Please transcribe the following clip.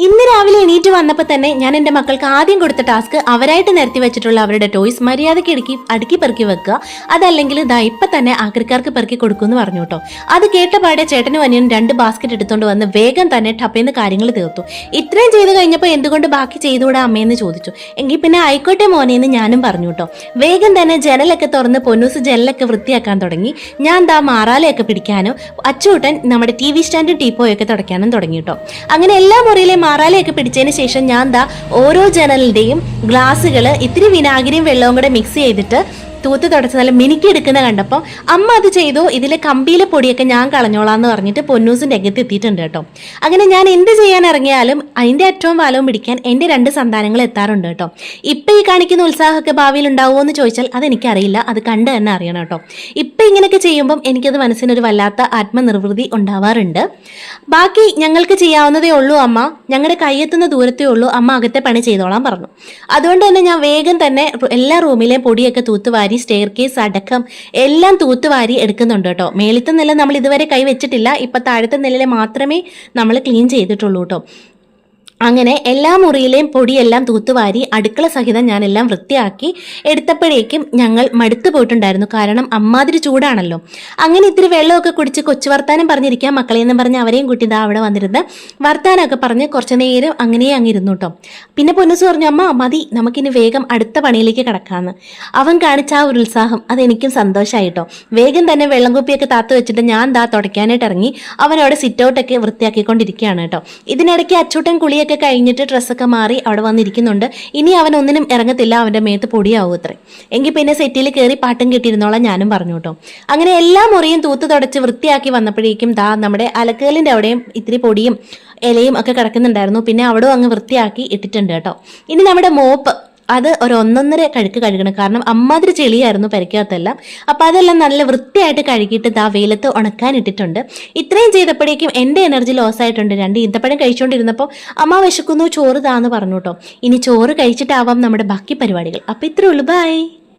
ഇന്ന് രാവിലെ എണീറ്റ് വന്നപ്പോൾ തന്നെ ഞാൻ എൻ്റെ മക്കൾക്ക് ആദ്യം കൊടുത്ത ടാസ്ക് അവരായിട്ട് നിരത്തി വെച്ചിട്ടുള്ള അവരുടെ ടോയ്സ് മര്യാദയ്ക്ക് അടുക്കി പെറുക്കി വെക്കുക, അതല്ലെങ്കിൽ ഇതാ ഇപ്പം തന്നെ ആക്രിക്കാർക്ക് പെറുക്കി കൊടുക്കുമെന്ന് പറഞ്ഞു കേട്ടോ. അത് കേട്ടപാടെ ചേട്ടനും അനിയനും 2 ബാസ്ക്കറ്റ് എടുത്തുകൊണ്ട് വന്ന് വേഗം തന്നെ ടപ്പേന്ന് കാര്യങ്ങൾ തീർത്തു. ഇത്രയും ചെയ്ത് കഴിഞ്ഞപ്പോൾ എന്തുകൊണ്ട് ബാക്കി ചെയ്തുകൂടെ അമ്മയെന്ന് ചോദിച്ചു. എങ്കിൽ പിന്നെ ആയിക്കോട്ടെ മോനേന്ന് ഞാനും പറഞ്ഞു കേട്ടോ. വേഗം തന്നെ ജനലൊക്കെ തുറന്ന് പൊന്നൂസ് ജനലൊക്കെ വൃത്തിയാക്കാൻ തുടങ്ങി. ഞാൻ ദാ മാറാലയൊക്കെ പിടിക്കാനും അച്ചൂട്ടൻ നമ്മുടെ TV സ്റ്റാൻഡും ടീപ്പോയൊക്കെ തുടയ്ക്കാനും തുടങ്ങി കേട്ടോ. അങ്ങനെ എല്ലാ മുറിയിലെ മാറാലയൊക്കെ പിടിച്ചതിന് ശേഷം ഞാൻ ദാ ഓരോ ജനലിന്റെയും ഗ്ലാസ്സുകൾ ഇത്തിരി വിനാഗിരിയും വെള്ളവും കൂടെ മിക്സ് ചെയ്തിട്ട് തൂത്ത് തുടച്ച് നല്ല മിനുക്കി എടുക്കുന്ന കണ്ടപ്പോൾ അമ്മ അത് ചെയ്തു, ഇതിലെ കമ്പിയിലെ പൊടിയൊക്കെ ഞാൻ കളഞ്ഞോളാന്ന് പറഞ്ഞിട്ട് പൊന്നൂസിൻ്റെ അകത്ത് എത്തിയിട്ടുണ്ട് കേട്ടോ. അങ്ങനെ ഞാൻ എന്ത് ചെയ്യാൻ ഇറങ്ങിയാലും അതിൻ്റെ അറ്റവും വാലവും പിടിക്കാൻ എൻ്റെ 2 സന്താനങ്ങൾ എത്താറുണ്ട് കേട്ടോ. ഇപ്പം ഈ കാണിക്കുന്ന ഉത്സാഹമൊക്കെ ഭാവിയിൽ ഉണ്ടാവുമോ എന്ന് ചോദിച്ചാൽ അതെനിക്കറിയില്ല, അത് കണ്ട് തന്നെ അറിയണം കേട്ടോ. ഇപ്പം ഇങ്ങനെയൊക്കെ ചെയ്യുമ്പം എനിക്കത് മനസ്സിനൊരു വല്ലാത്ത ആത്മനിർവൃതി ഉണ്ടാവാറുണ്ട്. ബാക്കി ഞങ്ങൾക്ക് ചെയ്യാവുന്നതേ ഉള്ളൂ അമ്മ, ഞങ്ങളുടെ കൈയെത്തുന്ന ദൂരത്തേ ഉള്ളൂ, അമ്മ അകത്തെ പണി ചെയ്തോളാൻ പറഞ്ഞു. അതുകൊണ്ട് തന്നെ ഞാൻ വേഗം തന്നെ എല്ലാ റൂമിലെയും പൊടിയൊക്കെ തൂത്തുവാരി സ്റ്റെയർ കേസ് അടക്കം എല്ലാം തൂത്തുവാരി എടുക്കുന്നുണ്ട് കേട്ടോ. മേളത്തെ നില നമ്മൾ ഇതുവരെ കൈ വെച്ചിട്ടില്ല, ഇപ്പൊ താഴത്തെ നിലയിലെ മാത്രമേ നമ്മൾ ക്ലീൻ ചെയ്തിട്ടുള്ളൂ കേട്ടോ. അങ്ങനെ എല്ലാ മുറിയിലെയും പൊടിയെല്ലാം തൂത്തുവാരി അടുക്കള സഹിതം ഞാനെല്ലാം വൃത്തിയാക്കി എടുത്തപ്പോഴേക്കും ഞങ്ങൾ മടുത്തു പോയിട്ടുണ്ടായിരുന്നു. കാരണം അമ്മാതിരി ചൂടാണല്ലോ. അങ്ങനെ ഇത്തിരി വെള്ളമൊക്കെ കുടിച്ച് കൊച്ചു വർത്താനം പറഞ്ഞിരിക്കാം മക്കളെന്ന് പറഞ്ഞ് അവരെയും കൂട്ടി ഇതാ അവിടെ വന്നിരുന്ന് വർത്താനമൊക്കെ പറഞ്ഞ് കുറച്ച് നേരം അങ്ങനെ അങ്ങിരുന്നു കേട്ടോ. പിന്നെ പൊന്നൂസ് പറഞ്ഞു, അമ്മ മതി, നമുക്കിനി വേഗം അടുത്ത പണിയിലേക്ക് കിടക്കാമെന്ന്. അവൻ കാണിച്ച ആ ഒരു ഉത്സാഹം അതെനിക്കും സന്തോഷമായിട്ടോ. വേഗം തന്നെ വെള്ളം കുപ്പിയൊക്കെ താത്ത് വെച്ചിട്ട് ഞാൻ ദാ തുടയ്ക്കാനായിട്ട് ഇറങ്ങി. അവനവിടെ സിറ്റ് ഔട്ടൊക്കെ വൃത്തിയാക്കിക്കൊണ്ടിരിക്കുകയാണ് കേട്ടോ. ഇതിനിടയ്ക്ക് അച്ചൂട്ടൻ കുളിയൊക്കെ കഴിഞ്ഞിട്ട് ഡ്രസ്സൊക്കെ മാറി അവിടെ വന്നിരിക്കുന്നുണ്ട്. ഇനി അവൻ ഒന്നിനും ഇറങ്ങത്തില്ല, അവന്റെ മേത്ത് പൊടിയാവും അത്രേ. എങ്കിൽ പിന്നെ സെറ്റിൽ കയറി പാട്ടും കെട്ടിയിരുന്നോളാം ഞാനും പറഞ്ഞു കേട്ടോ. അങ്ങനെ എല്ലാ മുറിയും തൂത്ത് തുടച്ച് വൃത്തിയാക്കി വന്നപ്പോഴേക്കും ദാ നമ്മുടെ അലക്കലിന്റെ അവിടെയും ഇത്തിരി പൊടിയും ഇലയും ഒക്കെ കിടക്കുന്നുണ്ടായിരുന്നു. പിന്നെ അവിടെ അങ്ങ് വൃത്തിയാക്കി ഇട്ടിട്ടുണ്ട് കേട്ടോ. ഇനി നമ്മുടെ മോപ്പ് അത് ഒരു 1.5 കഴുക്ക് കഴുകണം, കാരണം അമ്മാതിരി ചെളിയായിരുന്നു പരിക്കകത്തെല്ലാം. അപ്പം അതെല്ലാം നല്ല വൃത്തിയായിട്ട് കഴുകിയിട്ട് ദാ വെയിലത്ത് ഉണക്കാൻ ഇട്ടിട്ടുണ്ട്. ഇത്രയും ചെയ്തപ്പോഴേക്കും എൻ്റെ എനർജി ലോസ് ആയിട്ടുണ്ട്. 2 ഈന്തപ്പഴം കഴിച്ചുകൊണ്ടിരുന്നപ്പോൾ അമ്മ വിശക്കുന്നു, ചോറ് താന്ന് പറഞ്ഞു കേട്ടോ. ഇനി ചോറ് കഴിച്ചിട്ടാവാം നമ്മുടെ ബാക്കി പരിപാടികൾ. അപ്പം ഇത്രേ ഉള്ളൂ, ബൈ.